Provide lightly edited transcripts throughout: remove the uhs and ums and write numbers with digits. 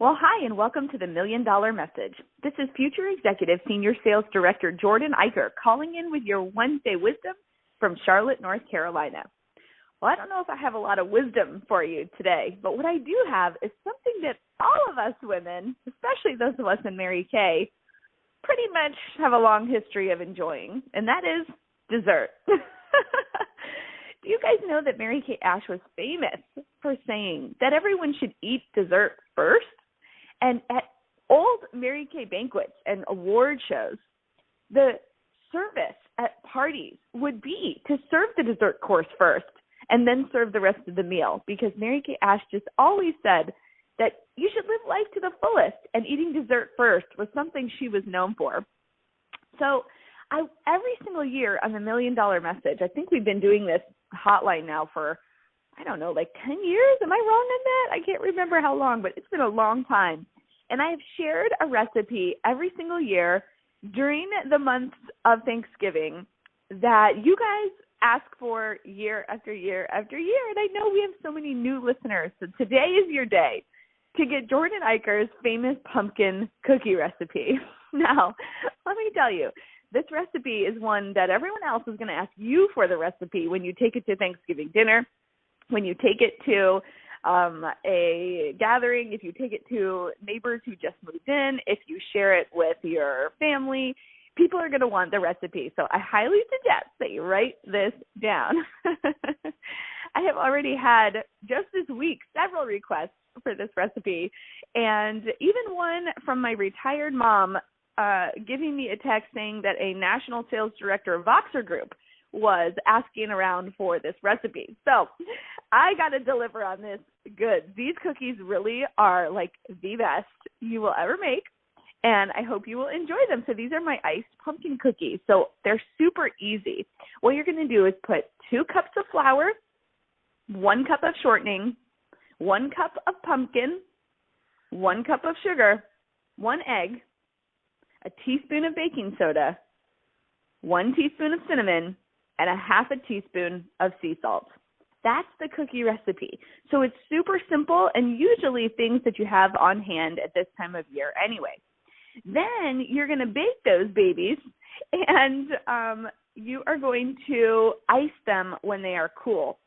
Well, hi, and welcome to the $1 Million Message. This is future Executive Senior Sales Director Jordan Eicher calling in with your Wednesday wisdom from Charlotte, North Carolina. Well, I don't know if I have a lot of wisdom for you today, but what I do have is something that all of us women, especially those of us in Mary Kay, pretty much have a long history of enjoying, and that is dessert. Do you guys know that Mary Kay Ash was famous for saying that everyone should eat dessert first? And at old Mary Kay banquets and award shows, the service at parties would be to serve the dessert course first and then serve the rest of the meal, because Mary Kay Ash just always said that you should live life to the fullest, and eating dessert first was something she was known for. So every single year on the $1 Million Message, I think we've been doing this hotline now for, I don't know, like 10 years? Am I wrong on that? I can't remember how long, but it's been a long time. And I have shared a recipe every single year during the months of Thanksgiving that you guys ask for year after year after year. And I know we have so many new listeners, so today is your day to get Jordan Eicher's famous pumpkin cookie recipe. Now, let me tell you, this recipe is one that everyone else is going to ask you for the recipe when you take it to Thanksgiving dinner, when you take it to a gathering, if you take it to neighbors who just moved in, if you share it with your family, people are going to want the recipe. So I highly suggest that you write this down. I have already had, just this week, several requests for this recipe, and even one from my retired mom giving me a text saying that a national sales director of Voxer Group was asking around for this recipe. So I got to deliver on this goods. These cookies really are like the best you will ever make, and I hope you will enjoy them. So these are my iced pumpkin cookies. So they're super easy. What you're going to do is put 2 cups of flour, 1 cup of shortening, 1 cup of pumpkin, 1 cup of sugar, 1 egg, a teaspoon of baking soda, 1 teaspoon of cinnamon, and a half a teaspoon of sea salt. That's the cookie recipe. So it's super simple and usually things that you have on hand at this time of year anyway. Then you're going to bake those babies, and you are going to ice them when they are cool.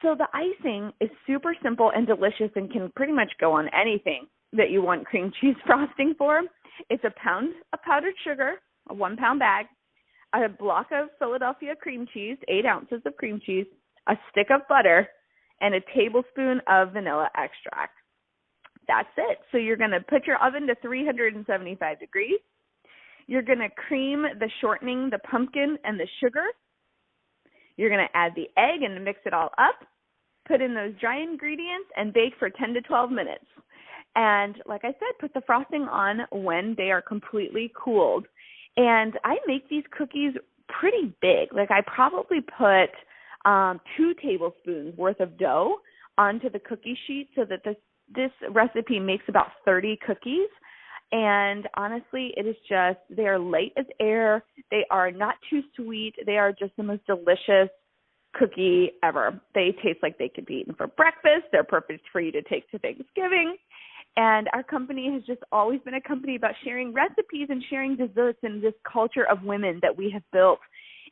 So the icing is super simple and delicious and can pretty much go on anything that you want cream cheese frosting for. It's a pound of powdered sugar, a 1-pound bag, a block of Philadelphia cream cheese, 8 ounces of cream cheese, a stick of butter, and a tablespoon of vanilla extract. That's it. So you're going to put your oven to 375 degrees. You're going to cream the shortening, the pumpkin, and the sugar. You're going to add the egg and mix it all up. Put in those dry ingredients and bake for 10 to 12 minutes. And like I said, put the frosting on when they are completely cooled. And I make these cookies pretty big. Like I probably put 2 tablespoons worth of dough onto the cookie sheet so that this recipe makes about 30 cookies. And honestly, it is just, they are light as air. They are not too sweet. They are just the most delicious cookie ever. They taste like they could be eaten for breakfast. They're perfect for you to take to Thanksgiving. And our company has just always been a company about sharing recipes and sharing desserts and this culture of women that we have built.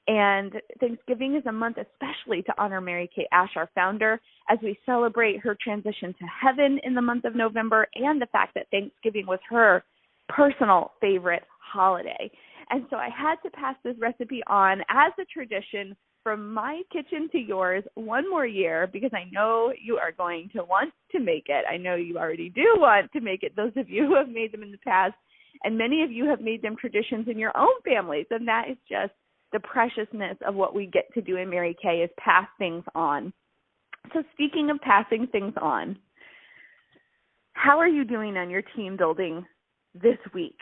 And Thanksgiving is a month especially to honor Mary Kay Ash, our founder, as we celebrate her transition to heaven in the month of November and the fact that Thanksgiving was her personal favorite holiday. And so I had to pass this recipe on as a tradition from my kitchen to yours one more year, because I know you are going to want to make it. I know you already do want to make it, those of you who have made them in the past, and many of you have made them traditions in your own families, and that is just the preciousness of what we get to do in Mary Kay, is pass things on. So speaking of passing things on, how are you doing on your team building this week?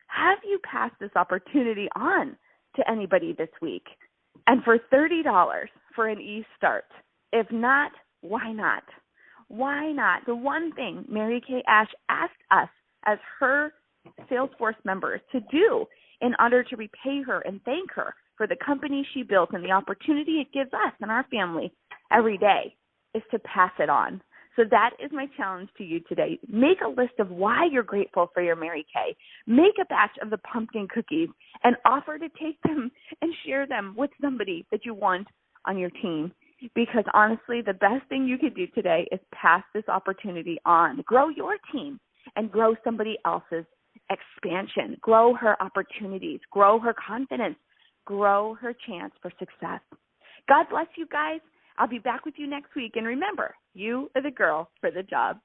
Have you passed this opportunity on to anybody this week? And for $30 for an e-start. If not, why not? Why not? The one thing Mary Kay Ash asked us as her Salesforce members to do in order to repay her and thank her for the company she built and the opportunity it gives us and our family every day is to pass it on. So that is my challenge to you today. Make a list of why you're grateful for your Mary Kay. Make a batch of the pumpkin cookies and offer to take them and share them with somebody that you want on your team. Because honestly, the best thing you could do today is pass this opportunity on. Grow your team and grow somebody else's expansion. Grow her opportunities. Grow her confidence. Grow her chance for success. God bless you guys. I'll be back with you next week. And remember, you are the girl for the job.